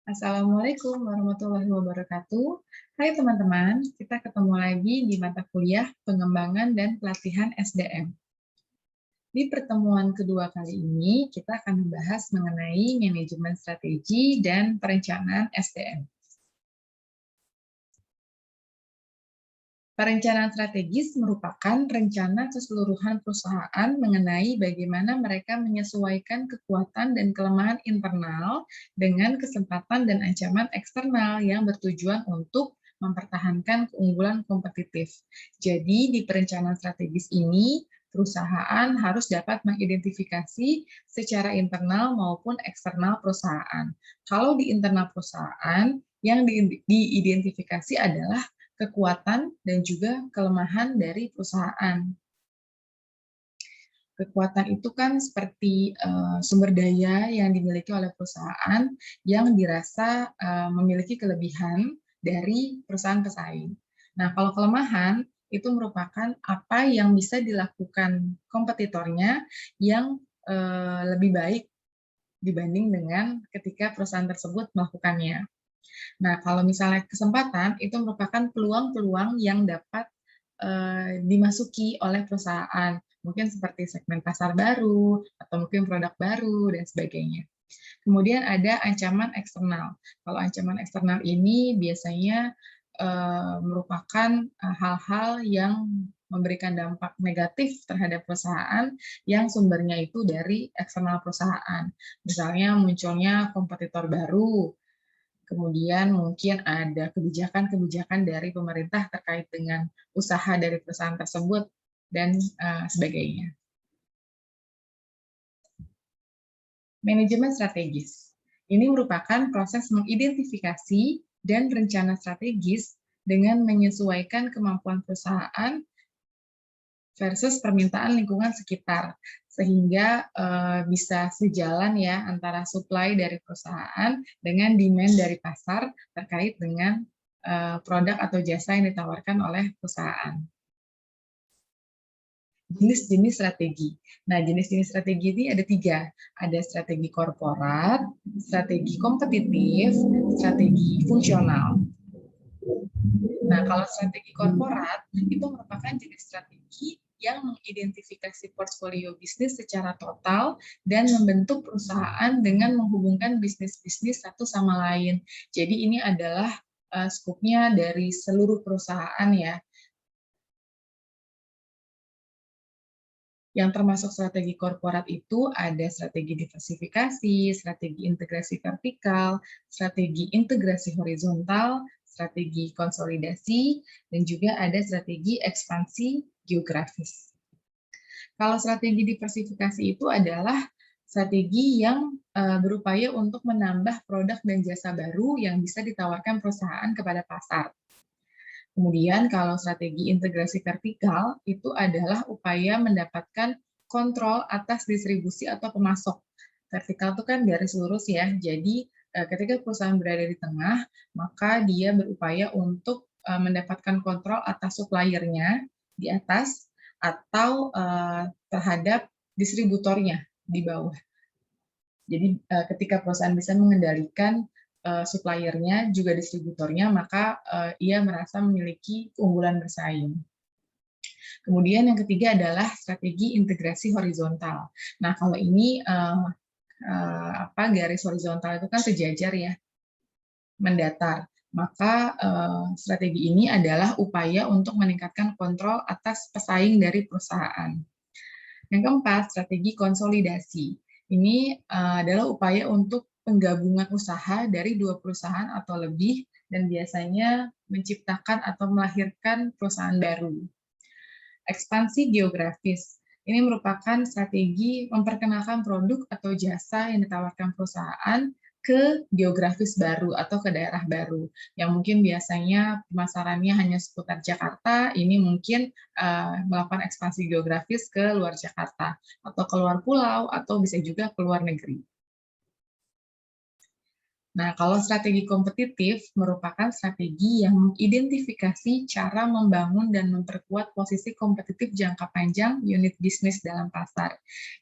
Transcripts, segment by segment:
Assalamualaikum warahmatullahi wabarakatuh. Hai teman-teman, kita ketemu lagi di mata kuliah Pengembangan dan Pelatihan SDM. Di pertemuan kedua kali ini, kita akan membahas mengenai manajemen strategi dan perencanaan SDM. Perencanaan strategis merupakan rencana keseluruhan perusahaan mengenai bagaimana mereka menyesuaikan kekuatan dan kelemahan internal dengan kesempatan dan ancaman eksternal yang bertujuan untuk mempertahankan keunggulan kompetitif. Jadi, di perencanaan strategis ini, perusahaan harus dapat mengidentifikasi secara internal maupun eksternal perusahaan. Kalau di internal perusahaan, yang diidentifikasi adalah kekuatan dan juga kelemahan dari perusahaan. Kekuatan itu kan seperti sumber daya yang dimiliki oleh perusahaan yang dirasa memiliki kelebihan dari perusahaan pesaing. Nah, kalau kelemahan itu merupakan apa yang bisa dilakukan kompetitornya yang lebih baik dibanding dengan ketika perusahaan tersebut melakukannya. Nah, kalau misalnya kesempatan, itu merupakan peluang-peluang yang dapat dimasuki oleh perusahaan. Mungkin seperti segmen pasar baru, atau mungkin produk baru, dan sebagainya. Kemudian ada ancaman eksternal. Kalau ancaman eksternal ini biasanya merupakan hal-hal yang memberikan dampak negatif terhadap perusahaan yang sumbernya itu dari eksternal perusahaan. Misalnya munculnya kompetitor baru, kemudian mungkin ada kebijakan-kebijakan dari pemerintah terkait dengan usaha dari perusahaan tersebut, dan sebagainya. Manajemen strategis. Ini merupakan proses mengidentifikasi dan rencana strategis dengan menyesuaikan kemampuan perusahaan versus permintaan lingkungan sekitar, sehingga bisa sejalan ya antara supply dari perusahaan dengan demand dari pasar terkait dengan produk atau jasa yang ditawarkan oleh perusahaan. Jenis-jenis strategi. Nah, jenis-jenis strategi ini ada 3. Ada strategi korporat, strategi kompetitif, strategi fungsional. Nah, kalau strategi korporat itu merupakan jenis strategi yang mengidentifikasi portfolio bisnis secara total dan membentuk perusahaan dengan menghubungkan bisnis-bisnis satu sama lain. Jadi ini adalah skupnya dari seluruh perusahaan ya. Yang termasuk strategi korporat itu ada strategi diversifikasi, strategi integrasi vertikal, strategi integrasi horizontal, strategi konsolidasi, dan juga ada strategi ekspansi geografis. Kalau strategi diversifikasi itu adalah strategi yang berupaya untuk menambah produk dan jasa baru yang bisa ditawarkan perusahaan kepada pasar. Kemudian kalau strategi integrasi vertikal itu adalah upaya mendapatkan kontrol atas distribusi atau pemasok. Vertikal itu kan garis lurus ya, jadi ketika perusahaan berada di tengah, maka dia berupaya untuk mendapatkan kontrol atas suppliernya di atas atau terhadap distributornya di bawah. Jadi ketika perusahaan bisa mengendalikan suppliernya, juga distributornya, maka ia merasa memiliki keunggulan bersaing. Kemudian yang ketiga adalah strategi integrasi horizontal. Nah, kalau ini garis horizontal itu kan sejajar ya, mendatar. Maka strategi ini adalah upaya untuk meningkatkan kontrol atas pesaing dari perusahaan. Yang keempat, strategi konsolidasi. Ini adalah upaya untuk penggabungan usaha dari 2 perusahaan atau lebih, dan biasanya menciptakan atau melahirkan perusahaan baru. Ekspansi geografis. Ini merupakan strategi memperkenalkan produk atau jasa yang ditawarkan perusahaan ke geografis baru atau ke daerah baru, yang mungkin biasanya pemasarannya hanya seputar Jakarta, ini mungkin melakukan ekspansi geografis ke luar Jakarta, atau ke luar pulau, atau bisa juga ke luar negeri. Nah, kalau strategi kompetitif merupakan strategi yang mengidentifikasi cara membangun dan memperkuat posisi kompetitif jangka panjang unit bisnis dalam pasar.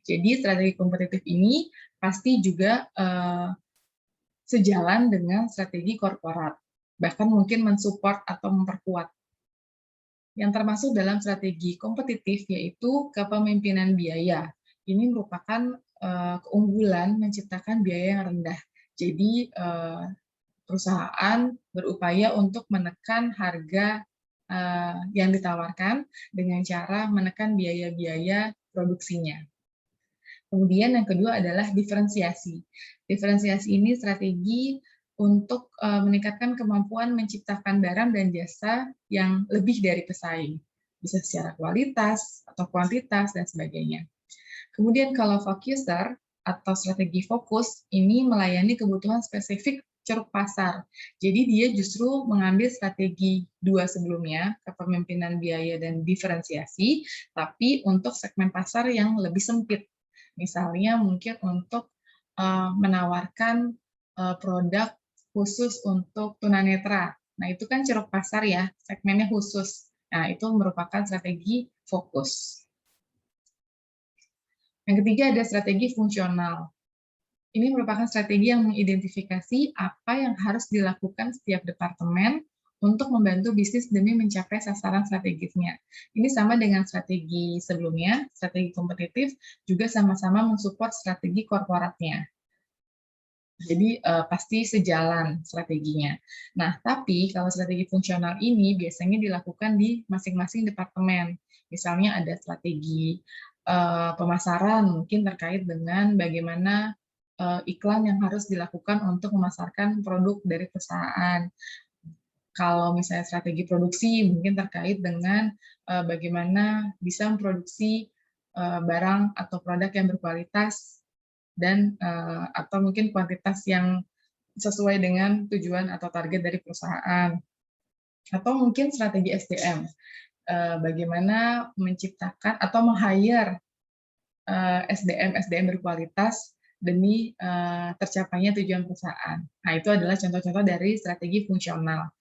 Jadi, strategi kompetitif ini pasti juga sejalan dengan strategi korporat, bahkan mungkin mensupport atau memperkuat. Yang termasuk dalam strategi kompetitif yaitu kepemimpinan biaya. Ini merupakan keunggulan menciptakan biaya yang rendah. Jadi perusahaan berupaya untuk menekan harga yang ditawarkan dengan cara menekan biaya-biaya produksinya. Kemudian yang kedua adalah diferensiasi. Diferensiasi ini strategi untuk meningkatkan kemampuan menciptakan barang dan jasa yang lebih dari pesaing. Bisa secara kualitas atau kuantitas dan sebagainya. Kemudian kalau focuser atau strategi fokus, ini melayani kebutuhan spesifik ceruk pasar. Jadi dia justru mengambil strategi dua sebelumnya, kepemimpinan biaya dan diferensiasi, tapi untuk segmen pasar yang lebih sempit. Misalnya mungkin untuk menawarkan produk khusus untuk tunanetra. Nah, itu kan ceruk pasar ya, segmennya khusus. Nah, itu merupakan strategi fokus. Yang ketiga ada strategi fungsional. Ini merupakan strategi yang mengidentifikasi apa yang harus dilakukan setiap departemen untuk membantu bisnis demi mencapai sasaran strategisnya. Ini sama dengan strategi sebelumnya, strategi kompetitif, juga sama-sama mensupport strategi korporatnya. Jadi pasti sejalan strateginya. Nah, tapi kalau strategi fungsional ini biasanya dilakukan di masing-masing departemen. Misalnya ada strategi pemasaran, mungkin terkait dengan bagaimana iklan yang harus dilakukan untuk memasarkan produk dari perusahaan. Kalau misalnya strategi produksi, mungkin terkait dengan bagaimana bisa memproduksi barang atau produk yang berkualitas dan atau mungkin kuantitas yang sesuai dengan tujuan atau target dari perusahaan. Atau mungkin strategi SDM, bagaimana menciptakan atau meng-hire SDM berkualitas demi tercapainya tujuan perusahaan. Nah, itu adalah contoh-contoh dari strategi fungsional.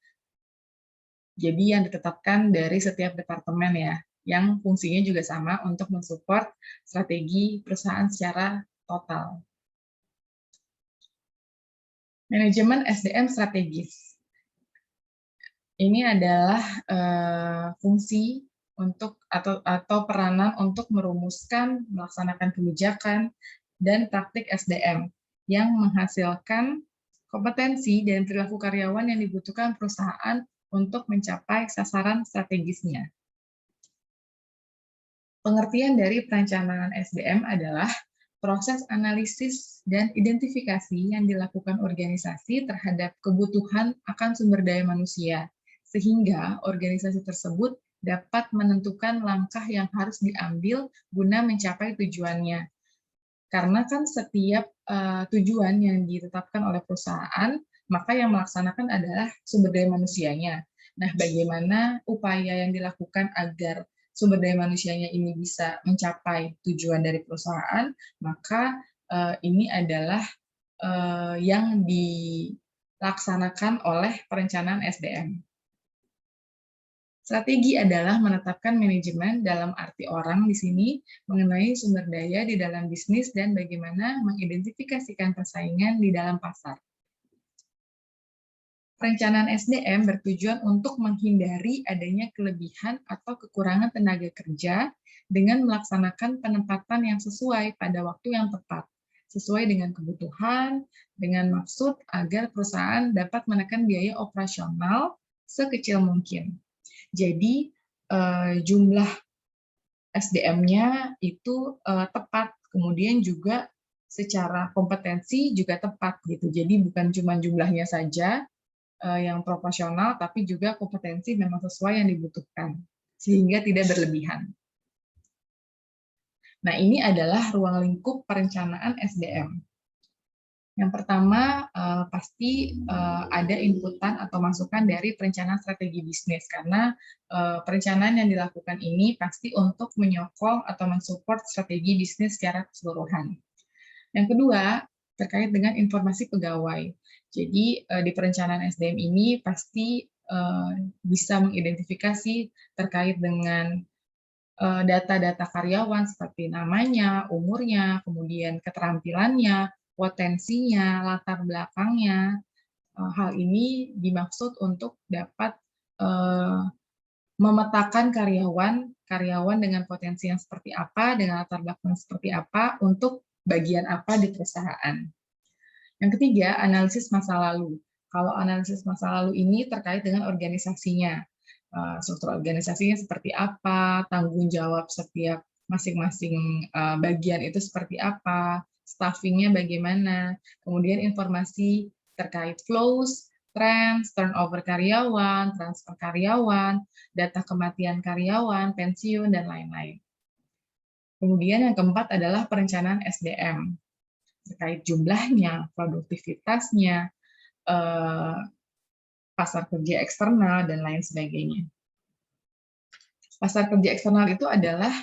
Jadi yang ditetapkan dari setiap departemen ya, yang fungsinya juga sama untuk mensupport strategi perusahaan secara total. Manajemen SDM strategis. Ini adalah fungsi untuk atau peranan untuk merumuskan, melaksanakan kebijakan dan praktik SDM yang menghasilkan kompetensi dan perilaku karyawan yang dibutuhkan perusahaan untuk mencapai sasaran strategisnya. Pengertian dari perencanaan SDM adalah proses analisis dan identifikasi yang dilakukan organisasi terhadap kebutuhan akan sumber daya manusia, sehingga organisasi tersebut dapat menentukan langkah yang harus diambil guna mencapai tujuannya. Karena kan setiap tujuan yang ditetapkan oleh perusahaan, maka yang melaksanakan adalah sumber daya manusianya. Nah, bagaimana upaya yang dilakukan agar sumber daya manusianya ini bisa mencapai tujuan dari perusahaan, maka ini adalah yang dilaksanakan oleh perencanaan SDM. Strategi adalah menetapkan manajemen dalam arti orang di sini mengenai sumber daya di dalam bisnis dan bagaimana mengidentifikasikan persaingan di dalam pasar. Perencanaan SDM bertujuan untuk menghindari adanya kelebihan atau kekurangan tenaga kerja dengan melaksanakan penempatan yang sesuai pada waktu yang tepat, sesuai dengan kebutuhan, dengan maksud agar perusahaan dapat menekan biaya operasional sekecil mungkin. Jadi jumlah SDM-nya itu tepat, kemudian juga secara kompetensi juga tepat gitu. Jadi bukan cuma jumlahnya saja yang proporsional, tapi juga kompetensi memang sesuai yang dibutuhkan, sehingga tidak berlebihan. Nah, ini adalah ruang lingkup perencanaan SDM. Yang pertama, pasti ada inputan atau masukan dari perencanaan strategi bisnis, karena perencanaan yang dilakukan ini pasti untuk menyokong atau mensupport strategi bisnis secara keseluruhan. Yang kedua, terkait dengan informasi pegawai. Jadi, di perencanaan SDM ini pasti bisa mengidentifikasi terkait dengan data-data karyawan seperti namanya, umurnya, kemudian keterampilannya, potensinya, latar belakangnya. Hal ini dimaksud untuk dapat memetakan karyawan dengan potensi yang seperti apa, dengan latar belakang seperti apa, untuk bagian apa di perusahaan. Yang ketiga, analisis masa lalu. Kalau analisis masa lalu ini terkait dengan organisasinya. Struktur organisasinya seperti apa, tanggung jawab setiap masing-masing bagian itu seperti apa, staffing-nya bagaimana, kemudian informasi terkait flows, trends, turnover karyawan, transfer karyawan, data kematian karyawan, pensiun, dan lain-lain. Kemudian yang keempat adalah perencanaan SDM, terkait jumlahnya, produktivitasnya, pasar kerja eksternal, dan lain sebagainya. Pasar kerja eksternal itu adalah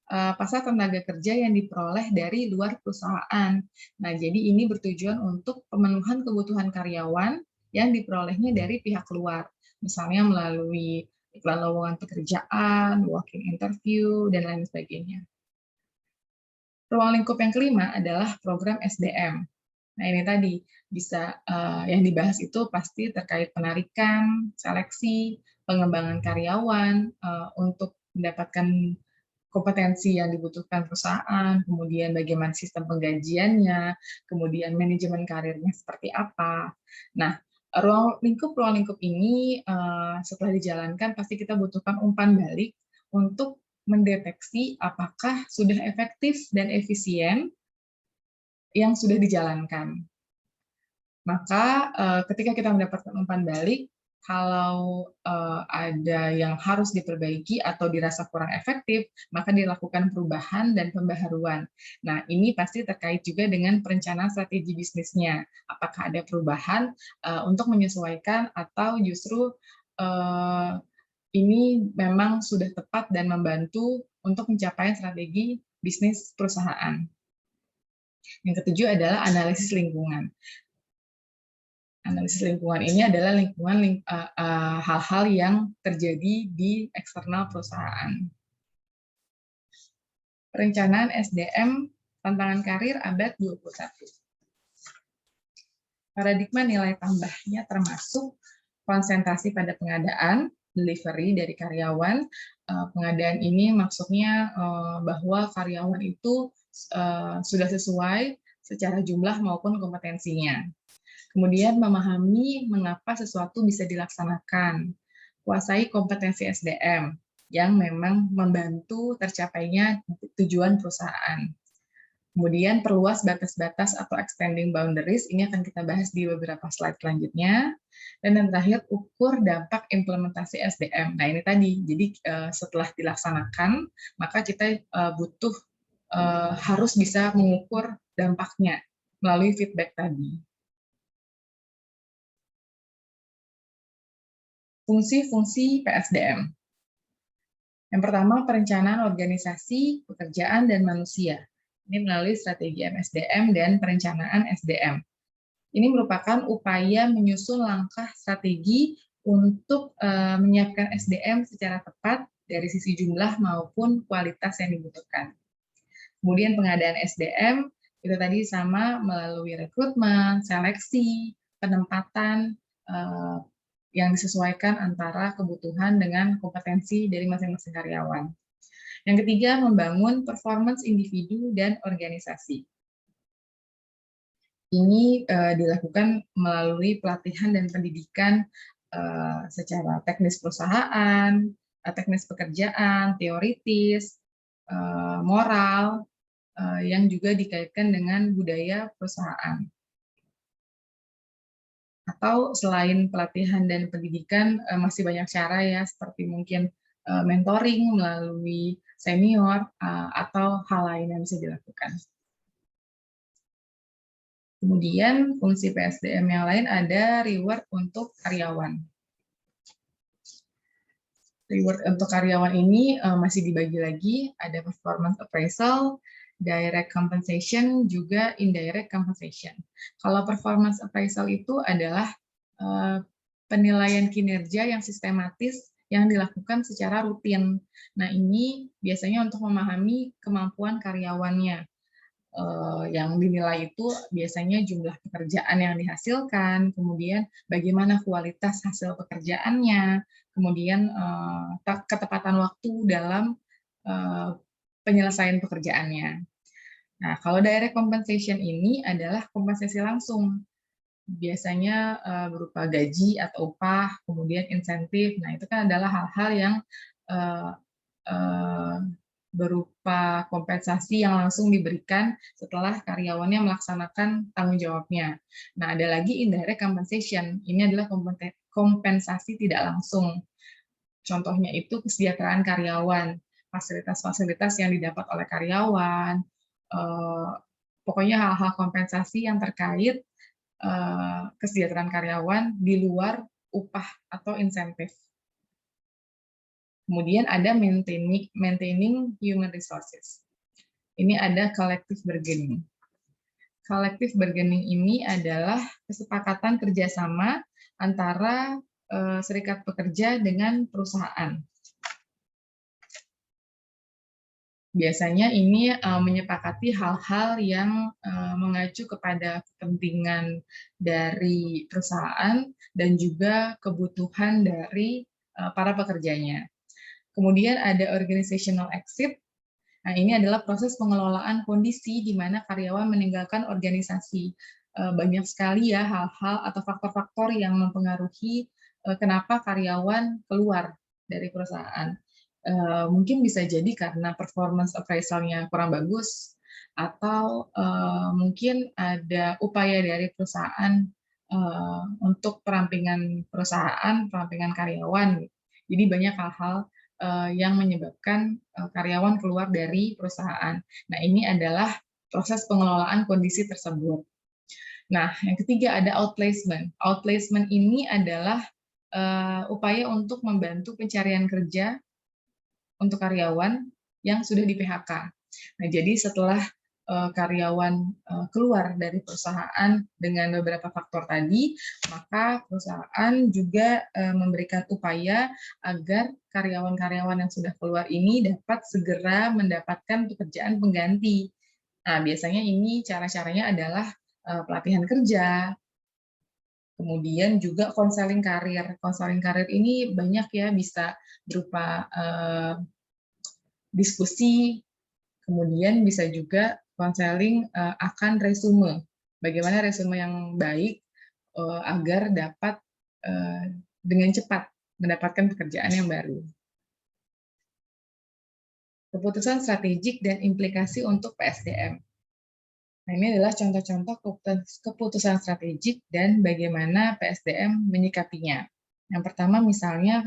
pasar tenaga kerja yang diperoleh dari luar perusahaan. Nah, jadi ini bertujuan untuk pemenuhan kebutuhan karyawan yang diperolehnya dari pihak luar, misalnya melalui iklan lowongan pekerjaan, walk-in interview, dan lain sebagainya. Ruang lingkup yang kelima adalah program SDM. Nah, ini tadi bisa yang dibahas itu pasti terkait penarikan, seleksi, pengembangan karyawan untuk mendapatkan kompetensi yang dibutuhkan perusahaan, kemudian bagaimana sistem penggajiannya, kemudian manajemen karirnya seperti apa. Nah, ruang lingkup ini setelah dijalankan pasti kita butuhkan umpan balik untuk mendeteksi apakah sudah efektif dan efisien yang sudah dijalankan. Maka ketika kita mendapatkan umpan balik, kalau ada yang harus diperbaiki atau dirasa kurang efektif, maka dilakukan perubahan dan pembaharuan. Nah, ini pasti terkait juga dengan perencanaan strategi bisnisnya. Apakah ada perubahan untuk menyesuaikan atau justru ini memang sudah tepat dan membantu untuk mencapai strategi bisnis perusahaan. Yang ketujuh adalah analisis lingkungan. Analisis lingkungan ini adalah hal-hal yang terjadi di eksternal perusahaan. Perencanaan SDM tantangan karir abad 21. Paradigma nilai tambahnya termasuk konsentrasi pada pengadaan, delivery dari karyawan. Pengadaan ini maksudnya bahwa karyawan itu sudah sesuai secara jumlah maupun kompetensinya. Kemudian memahami mengapa sesuatu bisa dilaksanakan. Kuasai kompetensi SDM yang memang membantu tercapainya tujuan perusahaan. Kemudian perluas batas-batas atau extending boundaries, ini akan kita bahas di beberapa slide selanjutnya. Dan yang terakhir, ukur dampak implementasi SDM. Nah, ini tadi, jadi setelah dilaksanakan, maka kita harus bisa mengukur dampaknya melalui feedback tadi. Fungsi-fungsi PSDM. Yang pertama, perencanaan organisasi, pekerjaan, dan manusia. Ini melalui strategi MSDM dan perencanaan SDM. Ini merupakan upaya menyusun langkah strategi untuk menyiapkan SDM secara tepat dari sisi jumlah maupun kualitas yang dibutuhkan. Kemudian pengadaan SDM, itu tadi sama melalui rekrutmen, seleksi, penempatan, yang disesuaikan antara kebutuhan dengan kompetensi dari masing-masing karyawan. Yang ketiga, membangun performance individu dan organisasi. Ini dilakukan melalui pelatihan dan pendidikan secara teknis perusahaan, teknis pekerjaan, teoritis, moral, yang juga dikaitkan dengan budaya perusahaan. Atau selain pelatihan dan pendidikan, masih banyak cara ya, seperti mungkin mentoring melalui senior, atau hal lain yang bisa dilakukan. Kemudian fungsi PSDM yang lain ada reward untuk karyawan. Reward untuk karyawan ini masih dibagi lagi, ada performance appraisal, direct compensation, juga indirect compensation. Kalau performance appraisal itu adalah penilaian kinerja yang sistematis yang dilakukan secara rutin. Nah, ini biasanya untuk memahami kemampuan karyawannya. Yang dinilai itu biasanya jumlah pekerjaan yang dihasilkan, kemudian bagaimana kualitas hasil pekerjaannya, kemudian ketepatan waktu dalam penyelesaian pekerjaannya. Nah, kalau direct compensation ini adalah kompensasi langsung, biasanya berupa gaji atau upah, kemudian insentif. Nah, itu kan adalah hal-hal yang berupa kompensasi yang langsung diberikan setelah karyawannya melaksanakan tanggung jawabnya. Nah, ada lagi indirect compensation. Ini adalah kompensasi tidak langsung. Contohnya itu kesejahteraan karyawan, fasilitas-fasilitas yang didapat oleh karyawan, pokoknya hal-hal kompensasi yang terkait kesejahteraan karyawan di luar upah atau insentif. Kemudian ada maintaining human resources. Ini ada collective bargaining. Collective bargaining ini adalah kesepakatan kerjasama antara serikat pekerja dengan perusahaan. Biasanya ini menyepakati hal-hal yang mengacu kepada kepentingan dari perusahaan dan juga kebutuhan dari para pekerjanya. Kemudian ada organizational exit. Nah, ini adalah proses pengelolaan kondisi di mana karyawan meninggalkan organisasi. Banyak sekali ya hal-hal atau faktor-faktor yang mempengaruhi kenapa karyawan keluar dari perusahaan. Mungkin bisa jadi karena performance appraisal-nya kurang bagus, atau mungkin ada upaya dari perusahaan untuk perampingan perusahaan, perampingan karyawan. Jadi banyak hal-hal yang menyebabkan karyawan keluar dari perusahaan. Nah, ini adalah proses pengelolaan kondisi tersebut. Nah, yang ketiga ada outplacement. Outplacement ini adalah upaya untuk membantu pencarian kerja untuk karyawan yang sudah di PHK. Nah, jadi setelah karyawan keluar dari perusahaan dengan beberapa faktor tadi, maka perusahaan juga memberikan upaya agar karyawan-karyawan yang sudah keluar ini dapat segera mendapatkan pekerjaan pengganti. Nah, biasanya ini cara-caranya adalah pelatihan kerja, kemudian juga konseling karir. Konseling karir ini banyak ya, bisa berupa diskusi, kemudian bisa juga konseling akan resume. Bagaimana resume yang baik agar dapat dengan cepat mendapatkan pekerjaan yang baru. Keputusan strategik dan implikasi untuk PSDM. Nah, ini adalah contoh-contoh keputusan strategik dan bagaimana PSDM menyikapinya. Yang pertama misalnya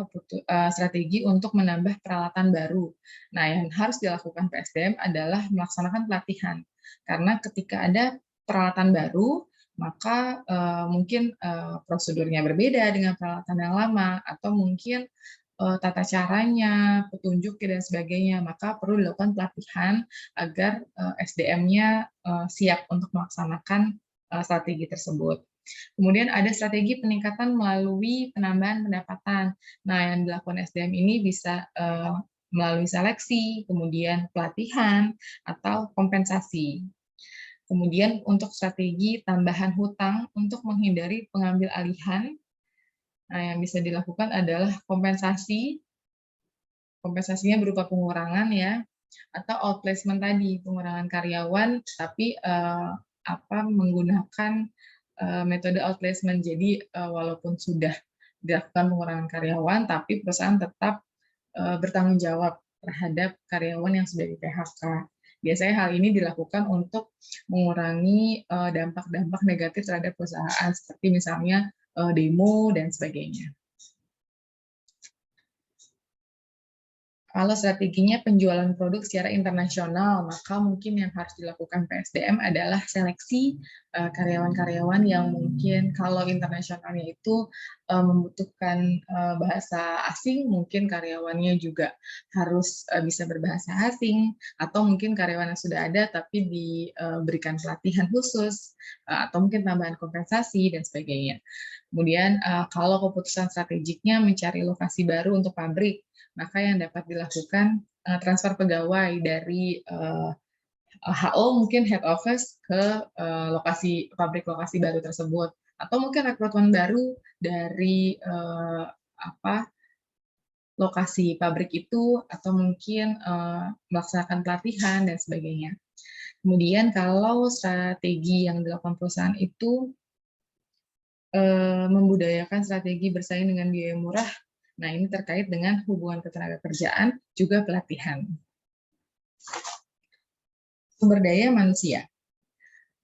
strategi untuk menambah peralatan baru. Nah, yang harus dilakukan PSDM adalah melaksanakan pelatihan. Karena ketika ada peralatan baru, maka mungkin prosedurnya berbeda dengan peralatan yang lama, atau mungkin tata caranya, petunjuk dan sebagainya. Maka perlu dilakukan pelatihan agar SDM-nya siap untuk melaksanakan strategi tersebut. Kemudian ada strategi peningkatan melalui penambahan pendapatan. Nah, yang dilakukan SDM ini bisa melalui seleksi, kemudian pelatihan, atau kompensasi. Kemudian untuk strategi tambahan hutang untuk menghindari pengambil alihan, nah, yang bisa dilakukan adalah kompensasi. Kompensasinya berupa pengurangan ya, atau outplacement tadi, pengurangan karyawan, tapi menggunakan metode outplacement. Jadi walaupun sudah dilakukan pengurangan karyawan, tapi perusahaan tetap bertanggung jawab terhadap karyawan yang sudah di PHK. Biasanya hal ini dilakukan untuk mengurangi dampak-dampak negatif terhadap perusahaan, seperti misalnya demo dan sebagainya. Kalau strateginya penjualan produk secara internasional, maka mungkin yang harus dilakukan PSDM adalah seleksi karyawan-karyawan yang mungkin kalau internasionalnya itu membutuhkan bahasa asing, mungkin karyawannya juga harus bisa berbahasa asing, atau mungkin karyawan yang sudah ada tapi diberikan pelatihan khusus, atau mungkin tambahan kompensasi, dan sebagainya. Kemudian kalau keputusan strategiknya mencari lokasi baru untuk pabrik, maka yang dapat dilakukan transfer pegawai dari HO mungkin head office ke pabrik lokasi baru tersebut, atau mungkin rekrutmen baru dari lokasi pabrik itu, atau mungkin melaksanakan pelatihan dan sebagainya. Kemudian kalau strategi yang dilakukan perusahaan itu membudayakan strategi bersaing dengan biaya murah, nah ini terkait dengan hubungan ketenagakerjaan juga pelatihan. Sumber daya manusia.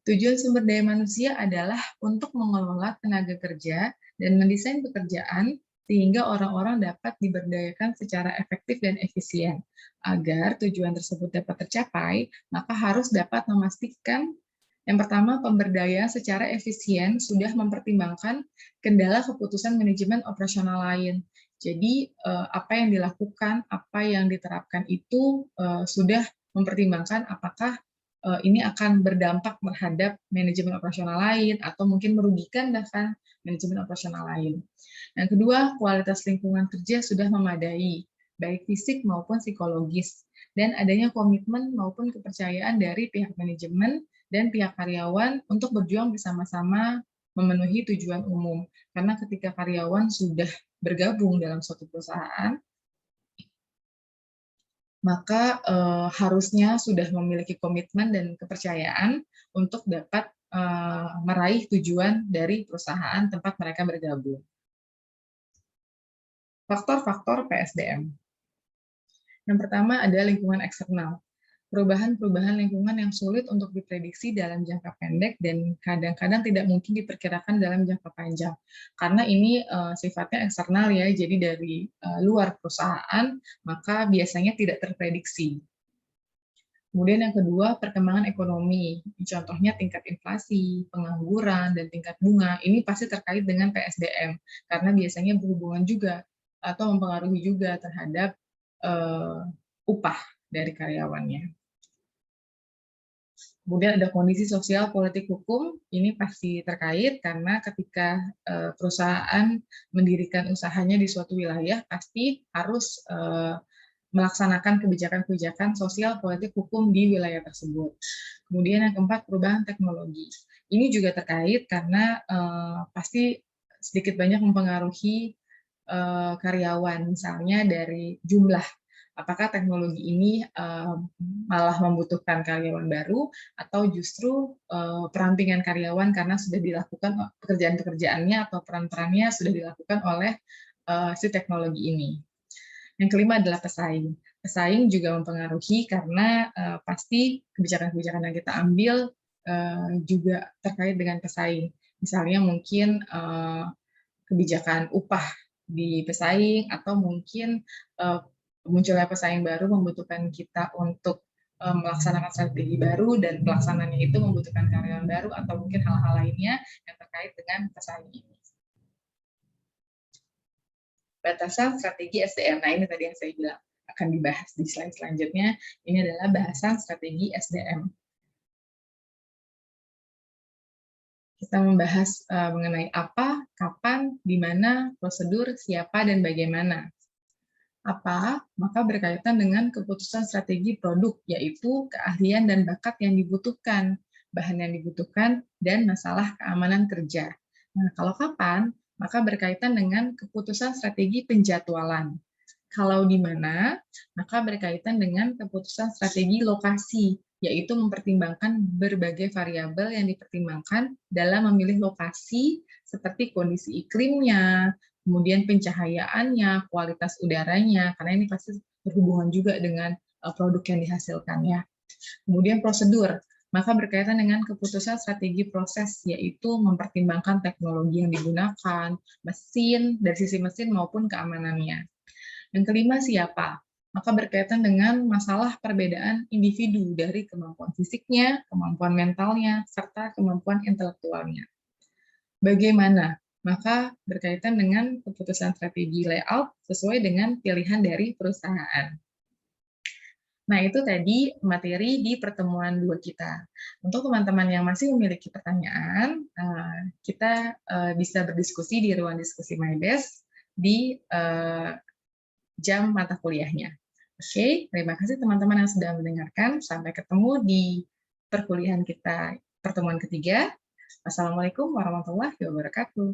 Tujuan sumber daya manusia adalah untuk mengelola tenaga kerja dan mendesain pekerjaan sehingga orang-orang dapat diberdayakan secara efektif dan efisien. Agar tujuan tersebut dapat tercapai, maka harus dapat memastikan yang pertama, pemberdayaan secara efisien sudah mempertimbangkan kendala keputusan manajemen operasional lain. Jadi, apa yang dilakukan, apa yang diterapkan itu sudah mempertimbangkan apakah ini akan berdampak terhadap manajemen operasional lain atau mungkin merugikan bahkan manajemen operasional lain. Yang kedua, kualitas lingkungan kerja sudah memadai, baik fisik maupun psikologis, dan adanya komitmen maupun kepercayaan dari pihak manajemen dan pihak karyawan untuk berjuang bersama-sama memenuhi tujuan umum. Karena ketika karyawan sudah bergabung dalam suatu perusahaan, maka harusnya sudah memiliki komitmen dan kepercayaan untuk dapat meraih tujuan dari perusahaan tempat mereka bergabung. Faktor-faktor PSDM. Yang pertama ada lingkungan eksternal. Perubahan-perubahan lingkungan yang sulit untuk diprediksi dalam jangka pendek dan kadang-kadang tidak mungkin diperkirakan dalam jangka panjang. Karena ini sifatnya eksternal ya, jadi dari luar perusahaan, maka biasanya tidak terprediksi. Kemudian yang kedua, perkembangan ekonomi. Contohnya tingkat inflasi, pengangguran, dan tingkat bunga. Ini pasti terkait dengan PSDM, karena biasanya berhubungan juga atau mempengaruhi juga terhadap upah dari karyawannya. Kemudian ada kondisi sosial, politik, hukum, ini pasti terkait karena ketika perusahaan mendirikan usahanya di suatu wilayah, pasti harus melaksanakan kebijakan-kebijakan sosial, politik, hukum di wilayah tersebut. Kemudian yang keempat, perubahan teknologi. Ini juga terkait karena pasti sedikit banyak mempengaruhi karyawan, misalnya dari jumlah. Apakah teknologi ini malah membutuhkan karyawan baru atau justru perampingan karyawan karena sudah dilakukan pekerjaan-pekerjaannya atau peran-perannya sudah dilakukan oleh si teknologi ini. Yang kelima adalah pesaing. Pesaing juga mempengaruhi karena pasti kebijakan-kebijakan yang kita ambil juga terkait dengan pesaing. Misalnya mungkin kebijakan upah di pesaing atau mungkin munculnya pesaing baru membutuhkan kita untuk melaksanakan strategi baru dan pelaksananya itu membutuhkan karyawan baru atau mungkin hal-hal lainnya yang terkait dengan pesaing ini. Batasan strategi SDM. Nah, ini tadi yang saya bilang akan dibahas di slide selanjutnya. Ini adalah bahasan strategi SDM. Kita membahas mengenai apa, kapan, di mana, prosedur, siapa, dan bagaimana. Apa? Maka berkaitan dengan keputusan strategi produk, yaitu keahlian dan bakat yang dibutuhkan, bahan yang dibutuhkan, dan masalah keamanan kerja. Nah, kalau kapan? Maka berkaitan dengan keputusan strategi penjadwalan. Kalau di mana, maka berkaitan dengan keputusan strategi lokasi, yaitu mempertimbangkan berbagai variabel yang dipertimbangkan dalam memilih lokasi seperti kondisi iklimnya, kemudian pencahayaannya, kualitas udaranya, karena ini pasti berhubungan juga dengan produk yang dihasilkan ya. Kemudian prosedur, maka berkaitan dengan keputusan strategi proses, yaitu mempertimbangkan teknologi yang digunakan, mesin, dari sisi mesin maupun keamanannya. Yang kelima, siapa? Maka berkaitan dengan masalah perbedaan individu dari kemampuan fisiknya, kemampuan mentalnya, serta kemampuan intelektualnya. Bagaimana? Maka berkaitan dengan keputusan strategi layout sesuai dengan pilihan dari perusahaan. Nah, itu tadi materi di pertemuan 2 kita. Untuk teman-teman yang masih memiliki pertanyaan, kita bisa berdiskusi di ruang diskusi MyDesk di jam mata kuliahnya. Oke, terima kasih teman-teman yang sudah mendengarkan. Sampai ketemu di perkuliahan kita pertemuan ketiga. Wassalamualaikum warahmatullahi wabarakatuh.